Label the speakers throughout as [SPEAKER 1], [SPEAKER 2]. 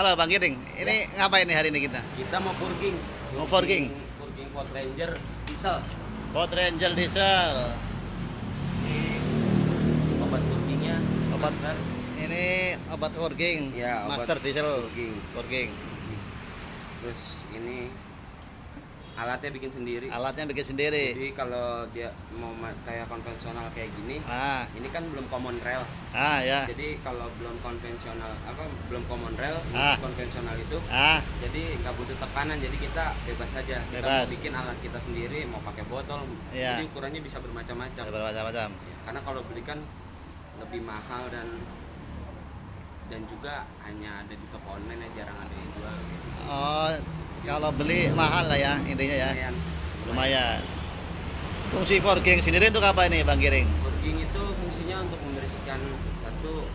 [SPEAKER 1] Halo Bang Giring, ini ngapain nih hari ini kita?
[SPEAKER 2] Kita mau purging.
[SPEAKER 1] Mau forging?
[SPEAKER 2] Purging Ford Ranger diesel.
[SPEAKER 1] Ford Ranger diesel.
[SPEAKER 2] Ini obat purgingnya.
[SPEAKER 1] Obat.
[SPEAKER 2] Master.
[SPEAKER 1] Ini obat forging,
[SPEAKER 2] Ya, obat
[SPEAKER 1] Master diesel
[SPEAKER 2] purging.
[SPEAKER 1] forging.
[SPEAKER 2] Terus ini alatnya bikin sendiri.
[SPEAKER 1] Alatnya bikin sendiri.
[SPEAKER 2] Jadi kalau dia mau kayak konvensional kayak gini,
[SPEAKER 1] Ah,
[SPEAKER 2] ini kan belum common rail.
[SPEAKER 1] ya.
[SPEAKER 2] Jadi kalau belum konvensional belum common rail,
[SPEAKER 1] Ah.
[SPEAKER 2] konvensional itu
[SPEAKER 1] Ah,
[SPEAKER 2] jadi nggak butuh tekanan, jadi kita bebas saja. Kita
[SPEAKER 1] Bebas.
[SPEAKER 2] mau bikin alat kita sendiri, mau pakai botol,
[SPEAKER 1] Iya.
[SPEAKER 2] jadi ukurannya bisa bermacam-macam.
[SPEAKER 1] bermacam-macam.
[SPEAKER 2] Karena kalau beli kan lebih mahal dan juga hanya ada di toko online ya, jarang ada yang jual.
[SPEAKER 1] Oh, kalau beli mahal lah ya intinya ya.
[SPEAKER 2] Lumayan.
[SPEAKER 1] Lumayan. Fungsi forging sendiri untuk apa ini Bang Giring?
[SPEAKER 2] Forging itu fungsinya untuk membersihkan satu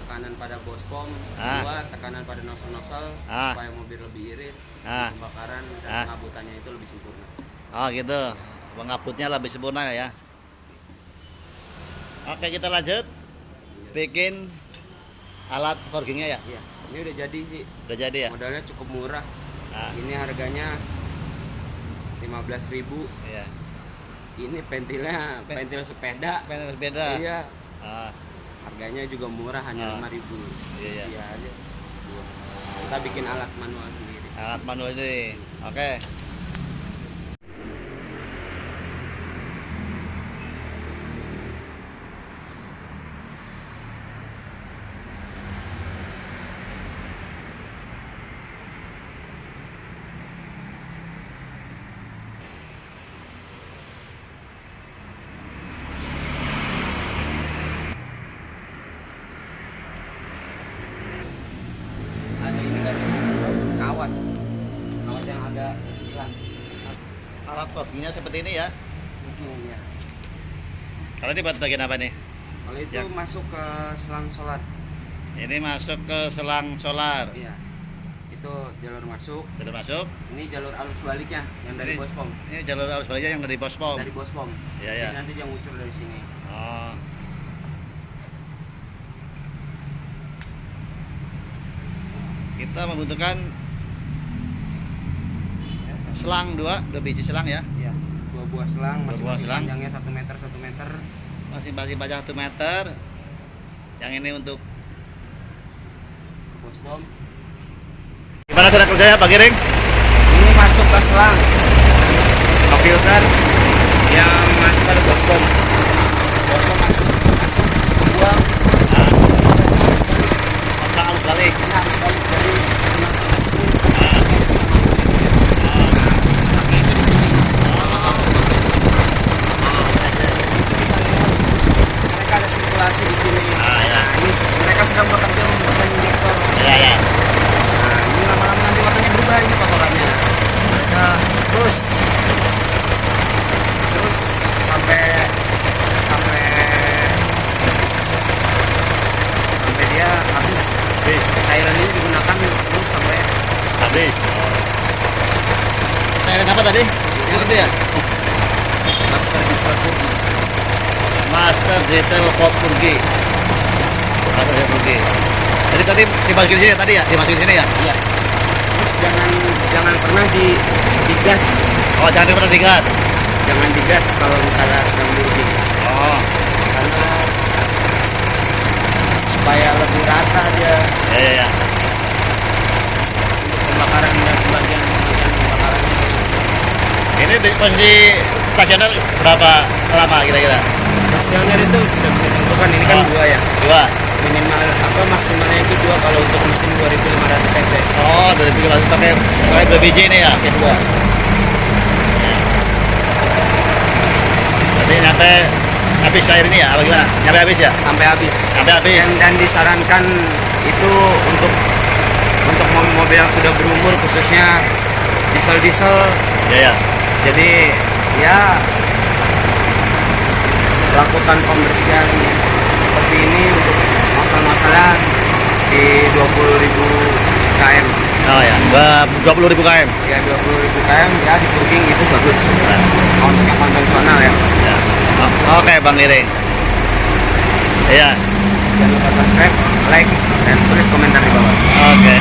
[SPEAKER 2] tekanan pada bos pom,
[SPEAKER 1] Ah.
[SPEAKER 2] dua tekanan pada nosel-nosel
[SPEAKER 1] Ah.
[SPEAKER 2] supaya mobil lebih irit,
[SPEAKER 1] Ah.
[SPEAKER 2] pembakaran dan
[SPEAKER 1] Ah.
[SPEAKER 2] pengabutannya itu lebih sempurna.
[SPEAKER 1] Oh gitu, pengaputnya lebih sempurna ya. Oke kita lanjut bikin alat forgingnya ya.
[SPEAKER 2] Iya, ini udah jadi sih.
[SPEAKER 1] Udah jadi ya.
[SPEAKER 2] Modalnya cukup murah.
[SPEAKER 1] Ah,
[SPEAKER 2] Ini harganya 15.000.
[SPEAKER 1] iya.
[SPEAKER 2] Ini pentilnya pentil sepeda.
[SPEAKER 1] Pengen beda.
[SPEAKER 2] Iya,
[SPEAKER 1] Ah,
[SPEAKER 2] harganya juga murah, hanya
[SPEAKER 1] Ah.
[SPEAKER 2] 5.000.
[SPEAKER 1] iya.
[SPEAKER 2] Iya aja. Kita bikin alat manual sendiri.
[SPEAKER 1] Alat manual ini. Oke.
[SPEAKER 2] Ada ini kan kawat yang ada kecilan.
[SPEAKER 1] Alat forgingnya seperti ini ya.
[SPEAKER 2] Ya.
[SPEAKER 1] Kalau ini buat bagian apa nih?
[SPEAKER 2] Kalau itu
[SPEAKER 1] Ya.
[SPEAKER 2] masuk ke selang solar.
[SPEAKER 1] Ini masuk ke selang solar.
[SPEAKER 2] Iya. Itu jalur masuk.
[SPEAKER 1] Sudah masuk.
[SPEAKER 2] Ini jalur arus baliknya yang dari
[SPEAKER 1] Ini-
[SPEAKER 2] bos pom.
[SPEAKER 1] Ini jalur arus baliknya yang dari bos pom.
[SPEAKER 2] Dari bos pom.
[SPEAKER 1] Iya ya.
[SPEAKER 2] Jadi nanti dia ngucur dari sini.
[SPEAKER 1] Oh. Kita membutuhkan
[SPEAKER 2] Ya,
[SPEAKER 1] selang dua biji selang ya.
[SPEAKER 2] Iya. Dua buah selang,
[SPEAKER 1] Dua buah
[SPEAKER 2] masing-masing
[SPEAKER 1] selang.
[SPEAKER 2] panjangnya 1 meter 1 meter.
[SPEAKER 1] Masing-masing panjang 1 meter. Yang ini untuk
[SPEAKER 2] Ke bos pom.
[SPEAKER 1] gimana cara kerjanya Pak Giring?
[SPEAKER 2] Ini masuk ke selang. Ke filter yang master bos pom. Bos pom masuk, kebuang.
[SPEAKER 1] Nah,
[SPEAKER 2] Bisa harus balik.
[SPEAKER 1] otak arus balik.
[SPEAKER 2] Ini harus balik dari sini masuk ke sini.
[SPEAKER 1] Nah,
[SPEAKER 2] Pakai itu di sini. Mereka ada sirkulasi di sini.
[SPEAKER 1] Ah, ya.
[SPEAKER 2] Nah, ini mereka sedang bekerja membersihkan injektor.
[SPEAKER 1] ya ya.
[SPEAKER 2] Nah, ini lama-lama nanti warnanya berubah ini kotorannya. Mereka terus sampai sampai sampai dia habis.
[SPEAKER 1] Habis.
[SPEAKER 2] Cairan ini digunakan terus sampai
[SPEAKER 1] Habis. Cairan apa tadi? Itu ya.
[SPEAKER 2] master diesel purgi.
[SPEAKER 1] Master diesel Ford Purgi. Master diesel Purgi. Jadi tadi dimasukin sini tadi ya, dimasukin sini ya.
[SPEAKER 2] Iya. Terus jangan pernah digas.
[SPEAKER 1] Oh jangan pernah digas.
[SPEAKER 2] Jangan digas kalau misalnya sedang purgi.
[SPEAKER 1] Oh
[SPEAKER 2] Karena supaya lebih rata dia
[SPEAKER 1] ya ya ya.
[SPEAKER 2] untuk pembakaran dan bagian pembakarannya.
[SPEAKER 1] Ini di posisi stasioner berapa lama kira-kira?
[SPEAKER 2] Hasilnya itu tidak bisa ditentukan, ini kan
[SPEAKER 1] Oh.
[SPEAKER 2] dua ya.
[SPEAKER 1] Dua.
[SPEAKER 2] Minimal maksimalnya itu dua kalau untuk mesin 2500 cc.
[SPEAKER 1] Oh dari bikin masuk pakai 2 biji ini ya.
[SPEAKER 2] Pakai dua.
[SPEAKER 1] Jadi nyampe habis air ini ya, apa gimana? Nyampe habis ya?
[SPEAKER 2] Sampai habis.
[SPEAKER 1] Sampai habis.
[SPEAKER 2] Dan disarankan itu untuk mobil-mobil yang sudah berumur, khususnya diesel.
[SPEAKER 1] Ya ya.
[SPEAKER 2] Jadi ya lakukan pembersihan seperti ini untuk masalah di 20.000 km.
[SPEAKER 1] Oh ya. 20.000 km.
[SPEAKER 2] Ya 20.000 km ya di purging itu bagus.
[SPEAKER 1] Nah,
[SPEAKER 2] Untuk yang konvensional ya.
[SPEAKER 1] ya. Oke Bang Giring. Iya.
[SPEAKER 2] Jangan lupa subscribe, like, dan tulis komentar di bawah.
[SPEAKER 1] Oke.